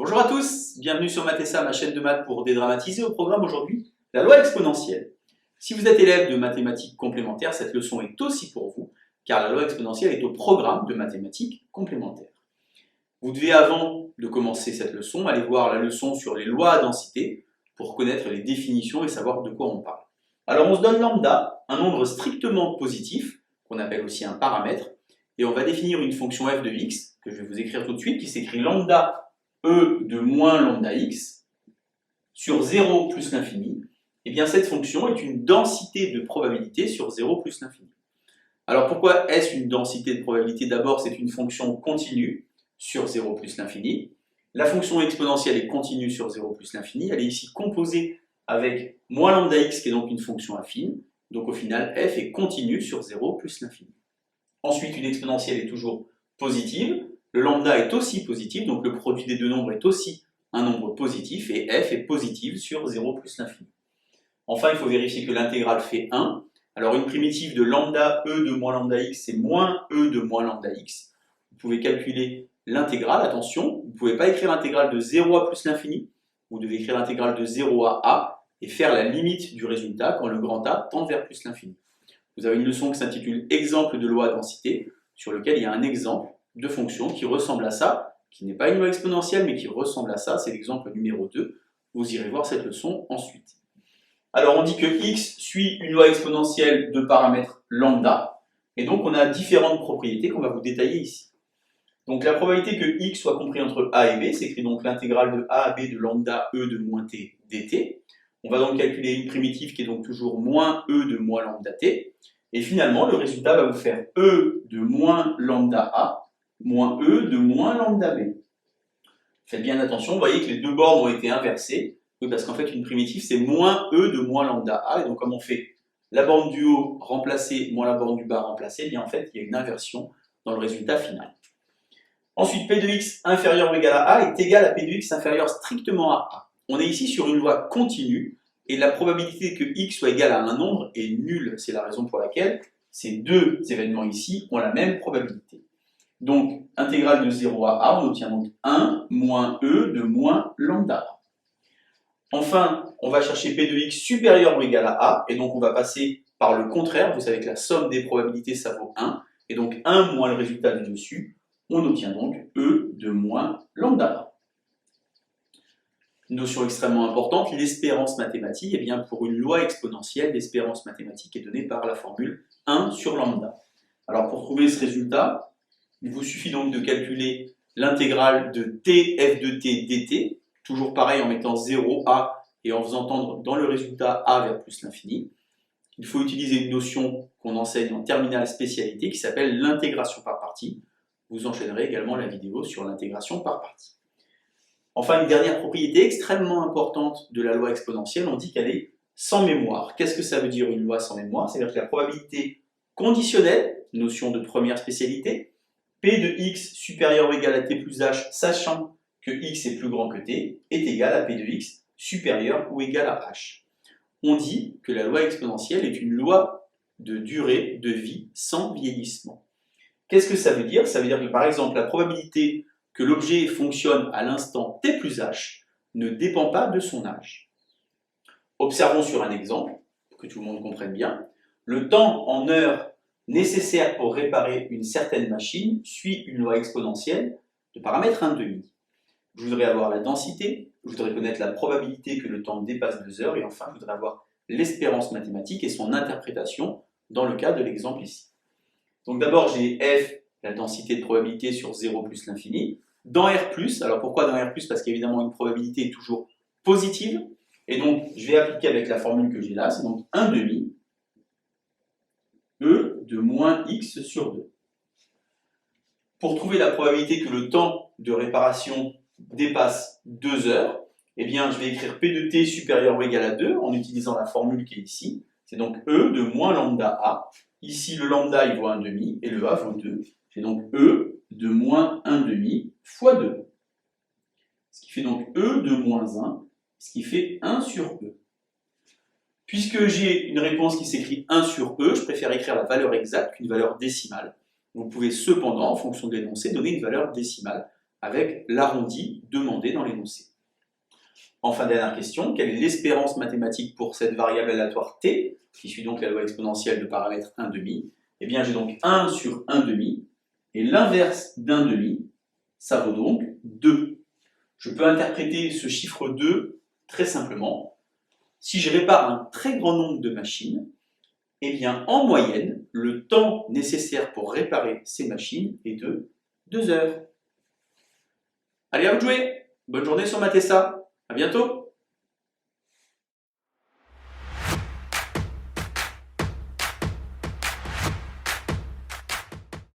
Bonjour à tous, bienvenue sur Mathessa, ma chaîne de maths pour dédramatiser. Au programme aujourd'hui, la loi exponentielle. Si vous êtes élève de mathématiques complémentaires, cette leçon est aussi pour vous, car la loi exponentielle est au programme de mathématiques complémentaires. Vous devez, avant de commencer cette leçon, aller voir la leçon sur les lois à densité pour connaître les définitions et savoir de quoi on parle. Alors on se donne lambda, un nombre strictement positif, qu'on appelle aussi un paramètre, et on va définir une fonction f de x, que je vais vous écrire tout de suite, qui s'écrit lambda e de moins lambda x sur 0 plus l'infini. Et bien cette fonction est une densité de probabilité sur 0 plus l'infini. Alors pourquoi est-ce une densité de probabilité? D'abord, c'est une fonction continue sur 0 plus l'infini. La fonction exponentielle est continue sur 0 plus l'infini. Elle est ici composée avec moins lambda x, qui est donc une fonction affine. Donc au final, f est continue sur 0 plus l'infini. Ensuite, une exponentielle est toujours positive. Le lambda est aussi positif, donc le produit des deux nombres est aussi un nombre positif, et f est positive sur 0 plus l'infini. Enfin, il faut vérifier que l'intégrale fait 1. Alors une primitive de lambda e de moins lambda x, c'est moins e de moins lambda x. Vous pouvez calculer l'intégrale, attention, vous ne pouvez pas écrire l'intégrale de 0 à plus l'infini, vous devez écrire l'intégrale de 0 à a, et faire la limite du résultat quand le grand A tend vers plus l'infini. Vous avez une leçon qui s'intitule « Exemple de loi à densité », sur lequel il y a un exemple de fonction qui ressemble à ça, qui n'est pas une loi exponentielle, mais qui ressemble à ça, c'est l'exemple numéro 2. Vous irez voir cette leçon ensuite. Alors on dit que x suit une loi exponentielle de paramètre lambda, et donc on a différentes propriétés qu'on va vous détailler ici. Donc la probabilité que x soit compris entre a et b, s'écrit donc l'intégrale de a à b de lambda e de moins t dt. On va donc calculer une primitive qui est donc toujours moins e de moins lambda t, et finalement le résultat va vous faire e de moins lambda a moins e de moins lambda b. Faites bien attention, vous voyez que les deux bornes ont été inversées. Oui, parce qu'en fait, une primitive, c'est moins e de moins lambda a. Et donc, comme on fait la borne du haut remplacée moins la borne du bas remplacée, eh bien en fait, il y a une inversion dans le résultat final. Ensuite, p de x inférieur ou égal à a est égal à p de x inférieur strictement à a. On est ici sur une loi continue, et la probabilité que x soit égal à un nombre est nulle. C'est la raison pour laquelle ces deux événements ici ont la même probabilité. Donc, intégrale de 0 à a, on obtient donc 1 moins e de moins lambda a. Enfin, on va chercher p de x supérieur ou égal à a, et donc on va passer par le contraire. Vous savez que la somme des probabilités, ça vaut 1, et donc 1 moins le résultat du dessus, on obtient donc e de moins lambda a. Une notion extrêmement importante, l'espérance mathématique. Eh bien, pour une loi exponentielle, l'espérance mathématique est donnée par la formule 1 sur lambda. Alors, pour trouver ce résultat, il vous suffit donc de calculer l'intégrale de t f de t dt, toujours pareil en mettant 0 a et en faisant tendre dans le résultat a vers plus l'infini. Il faut utiliser une notion qu'on enseigne en terminale spécialité qui s'appelle l'intégration par partie. Vous enchaînerez également la vidéo sur l'intégration par partie. Enfin, une dernière propriété extrêmement importante de la loi exponentielle, on dit qu'elle est sans mémoire. Qu'est-ce que ça veut dire une loi sans mémoire? C'est-à-dire que la probabilité conditionnelle, notion de première spécialité, p de x supérieur ou égal à t plus h, sachant que x est plus grand que t, est égal à p de x supérieur ou égal à h. On dit que la loi exponentielle est une loi de durée de vie sans vieillissement. Qu'est-ce que ça veut dire? Ça veut dire que par exemple la probabilité que l'objet fonctionne à l'instant t plus h ne dépend pas de son âge. Observons sur un exemple, pour que tout le monde comprenne bien. Le temps en heures nécessaire pour réparer une certaine machine suit une loi exponentielle de paramètre 1,5. Je voudrais avoir la densité, je voudrais connaître la probabilité que le temps dépasse 2 heures, et enfin je voudrais avoir l'espérance mathématique et son interprétation dans le cas de l'exemple ici. Donc d'abord j'ai f, la densité de probabilité sur 0 plus l'infini. Dans R+, alors pourquoi dans R+? Parce qu'évidemment une probabilité est toujours positive, et donc je vais appliquer avec la formule que j'ai là, c'est donc 1,5 e de moins x sur 2. Pour trouver la probabilité que le temps de réparation dépasse 2 heures, eh bien je vais écrire p de t supérieur ou égal à 2 en utilisant la formule qui est ici. C'est donc e de moins lambda a. Ici le lambda il vaut 1,5 et le a vaut 2. J'ai donc e de moins 1,5 fois 2. Ce qui fait donc e de moins 1, ce qui fait 1 sur e. Puisque j'ai une réponse qui s'écrit 1 sur e, je préfère écrire la valeur exacte qu'une valeur décimale. Vous pouvez cependant, en fonction de l'énoncé, donner une valeur décimale. avec l'arrondi demandé dans l'énoncé. Enfin, dernière question, quelle est l'espérance mathématique pour cette variable aléatoire t, qui suit donc la loi exponentielle de paramètre 1/2? Eh bien, j'ai donc 1 sur 1/2, et l'inverse d'1/2, ça vaut donc 2. Je peux interpréter ce chiffre 2 très simplement. Si je répare un très grand nombre de machines, eh bien, en moyenne, le temps nécessaire pour réparer ces machines est de 2 heures. Allez, à vous de jouer! Bonne journée sur Matessa. À bientôt!